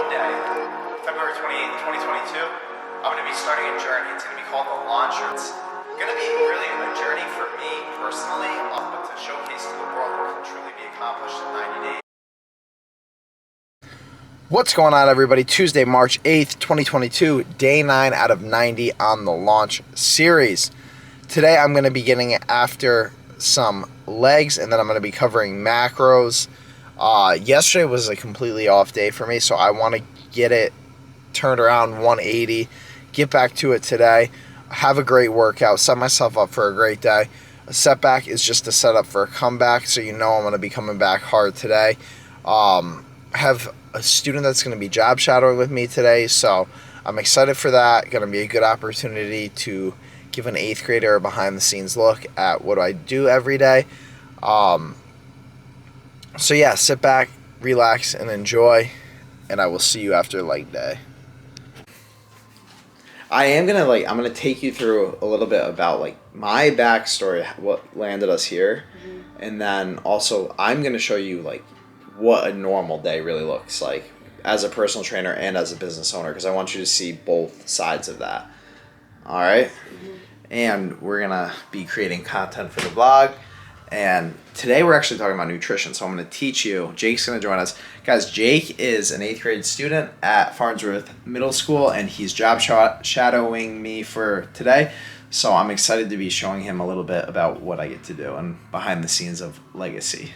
one day, February 28th, 2022, I'm going to be starting a journey. It's going to be called The Launcher. It's going to be really a journey for me personally, but to showcase to the world what can truly be accomplished in 90 days. What's going on, everybody? Tuesday, March 8th, 2022, day 9 out of 90 on the launch series. Today, I'm going to be getting after some legs, and then I'm going to be covering macros. Yesterday was a completely off day for me, so I want to get it turned around 180, get back to it today, have a great workout, set myself up for a great day. A setback is just a setup for a comeback, so you know I'm going to be coming back hard today. I have a student that's going to be job shadowing with me today, so I'm excited for that. Going to be a good opportunity to give an 8th grader a behind-the-scenes look at what I do every day. So yeah, sit back, relax, and enjoy, and I will see you after leg day. I'm gonna take you through a little bit about my backstory, what landed us here, and then also I'm gonna show you what a normal day really looks like as a personal trainer and as a business owner, because I want you to see both sides of that. All right, and we're gonna be creating content for the blog. And today we're actually talking about nutrition, so I'm going to teach you. Jake's going to join us. Guys, Jake is an 8th grade student at Farnsworth Middle School, and he's job shadowing me for today. So I'm excited to be showing him a little bit about what I get to do and behind the scenes of Legacy.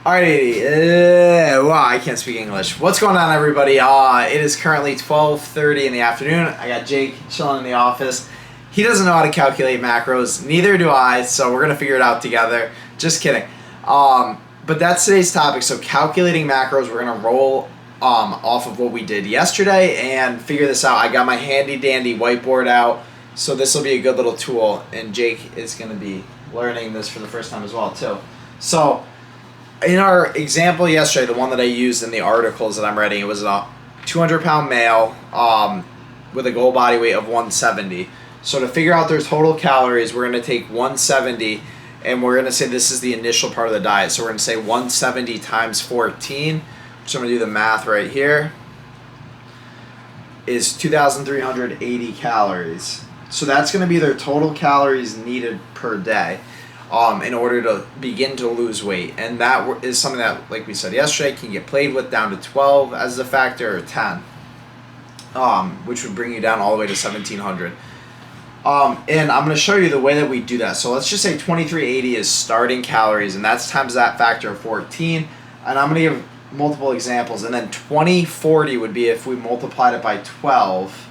Alrighty, wow, I can't speak English. What's going on, everybody? It is currently 12:30 in the afternoon. I got Jake chilling in the office. He doesn't know how to calculate macros, neither do I, so we're going to figure it out together. Just kidding. But that's today's topic. So calculating macros, we're going to roll off of what we did yesterday and figure this out. I got my handy-dandy whiteboard out, so this will be a good little tool, and Jake is going to be learning this for the first time as well, too. So in our example yesterday, the one that I used in the articles that I'm writing, it was a 200-pound male with a goal body weight of 170. So to figure out their total calories, we're going to take 170, and we're going to say this is the initial part of the diet. So we're going to say 170 times 14, which I'm going to do the math right here, is 2,380 calories. So that's going to be their total calories needed per day in order to begin to lose weight. And that is something that, like we said yesterday, can get played with down to 12 as a factor, or 10, which would bring you down all the way to 1,700. And I'm going to show you the way that we do that. So let's just say 2380 is starting calories, and that's times that factor of 14. And I'm going to give multiple examples. And then 2040 would be if we multiplied it by 12.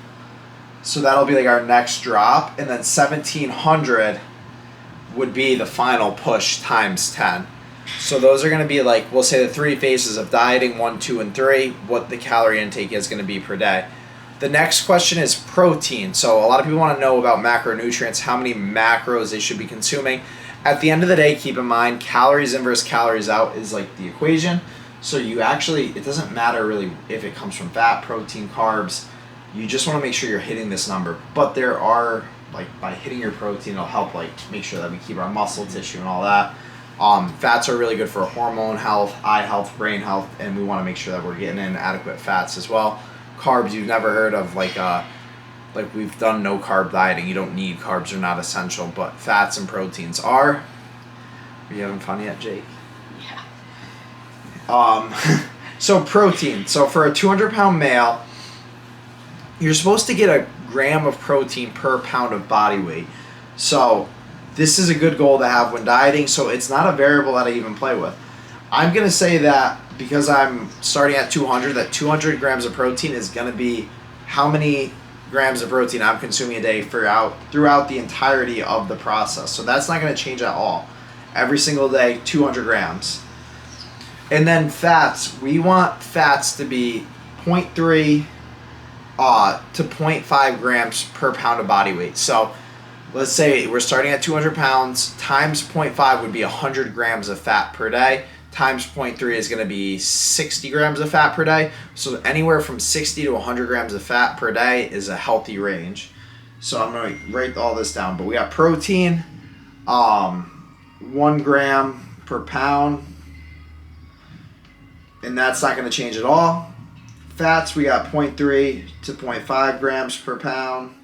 So that'll be our next drop. And then 1700 would be the final push times 10. So those are going to be we'll say the 3 phases of dieting, 1, 2, and 3, what the calorie intake is going to be per day. The next question is protein. So a lot of people want to know about macronutrients, how many macros they should be consuming. At the end of the day, keep in mind, calories in versus calories out is the equation. So you actually, it doesn't matter really if it comes from fat, protein, carbs. You just want to make sure you're hitting this number. But there are, by hitting your protein, it'll help make sure that we keep our muscle tissue and all that. Fats are really good for hormone health, eye health, brain health, and we want to make sure that we're getting in adequate fats as well. Carbs, you've never heard of we've done no carb dieting. You don't need carbs, they're not essential, but fats and proteins are. Are you having fun yet, Jake? Yeah. So protein. So for a 200-pound male, you're supposed to get a gram of protein per pound of body weight. So this is a good goal to have when dieting. So it's not a variable that I even play with. I'm going to say that because I'm starting at 200, that 200 grams of protein is going to be how many grams of protein I'm consuming a day throughout the entirety of the process. So that's not going to change at all. Every single day, 200 grams. And then fats, we want fats to be 0.3 to 0.5 grams per pound of body weight. So let's say we're starting at 200 pounds, times 0.5 would be 100 grams of fat per day. Times 0.3 is going to be 60 grams of fat per day. So anywhere from 60 to 100 grams of fat per day is a healthy range. So I'm going to write all this down. But we got protein, 1 gram per pound and that's not going to change at all. Fats, we got 0.3 to 0.5 grams per pound.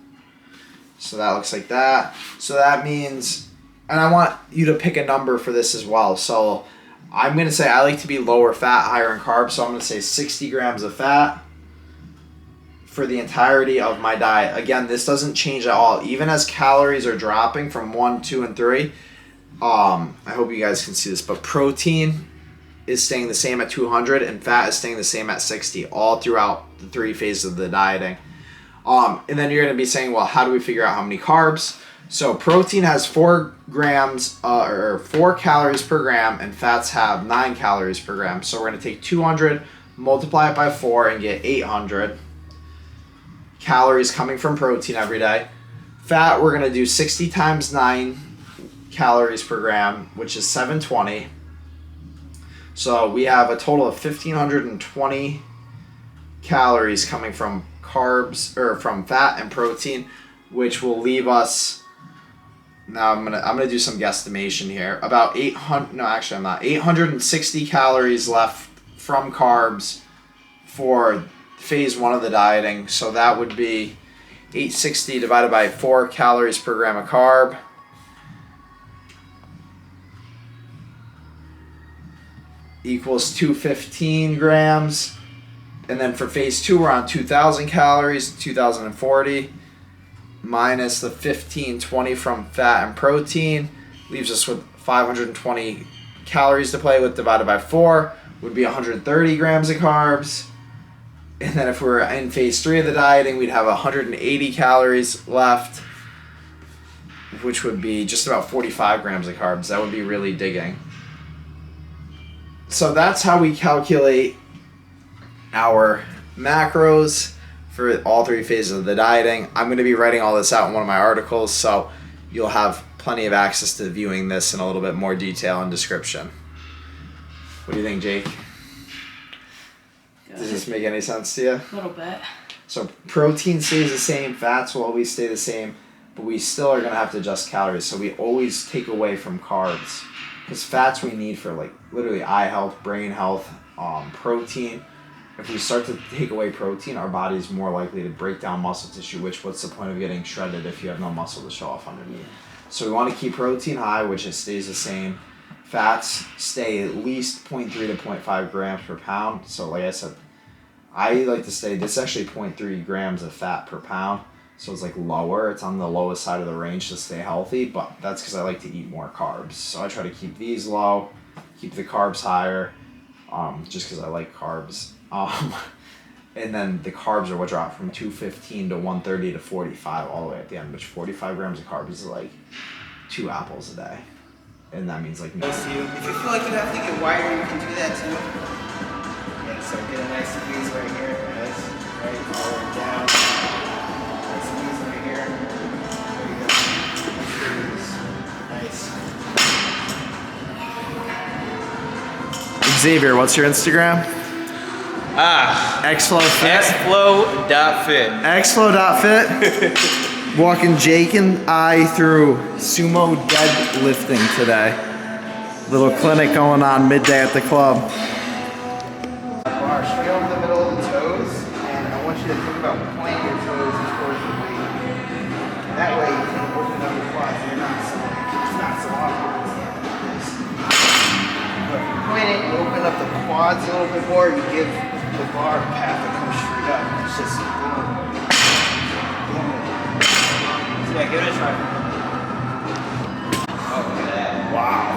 So that looks like that. So that means, and I want you to pick a number for this as well. So I'm going to say I like to be lower fat, higher in carbs. So I'm going to say 60 grams of fat for the entirety of my diet. Again, this doesn't change at all. Even as calories are dropping from 1, 2, and 3, I hope you guys can see this, but protein is staying the same at 200 and fat is staying the same at 60 all throughout the 3 phases of the dieting. And then you're going to be saying, well, how do we figure out how many carbs? So protein has 4 grams or 4 calories per gram, and fats have 9 calories per gram. So we're going to take 200, multiply it by 4, and get 800 calories coming from protein every day. Fat, we're going to do 60 times 9 calories per gram, which is 720. So we have a total of 1,520 calories coming from carbs or from fat and protein, which will leave us. Now I'm gonna do some guesstimation here. About 800. No, actually I'm not. 860 calories left from carbs for phase 1 of the dieting. So that would be 860 divided by 4 calories per gram of carb. Equals 215 grams. And then for phase 2, we're on 2,000 calories, 2,040, minus the 1,520 from fat and protein, leaves us with 520 calories to play with, divided by 4, would be 130 grams of carbs. And then if we're in phase 3 of the dieting, we'd have 180 calories left, which would be just about 45 grams of carbs. That would be really digging. So that's how we calculate our macros for all 3 phases of the dieting. I'm going to be writing all this out in one of my articles, so you'll have plenty of access to viewing this in a little bit more detail and description. What do you think, Jake? Does this make any sense to you? A little bit. So protein stays the same, fats will always stay the same, but we still are going to have to adjust calories. So we always take away from carbs, because fats we need for like literally eye health, brain health, protein. If we start to take away protein, our body is more likely to break down muscle tissue, which what's the point of getting shredded if you have no muscle to show off underneath? So we want to keep protein high, which it stays the same. Fats stay at least 0.3 to 0.5 grams per pound. So like I said, I like to say this is actually 0.3 grams of fat per pound. So it's like lower. It's on the lowest side of the range to stay healthy, but that's because I like to eat more carbs. So I try to keep these low, keep the carbs higher, just because I like carbs. And then the carbs are what drop from 215 to 130 to 45 all the way at the end, which 45 grams of carbs is like 2 apples a day. And that means like no. If you feel like you have to get wider, you can do that too. Yeah, so get a nice squeeze right here. Nice. Right, forward, down. Nice squeeze right here. There you go. Nice. Xavier, what's your Instagram? Xflow Fit. Xflow.fit. Walking Jake and I through sumo deadlifting today. Little clinic going on midday at the club. Bar straight over the middle of the toes, and I want you to think about pointing your toes towards the weight. That way you can open up your quads. You're not so, it's not so awkward. But if you point it, you open up the quads a little bit more, you give the bar a path to come straight up. It's just boom. Boom. So yeah, give it a try. Oh, look at that. Wow.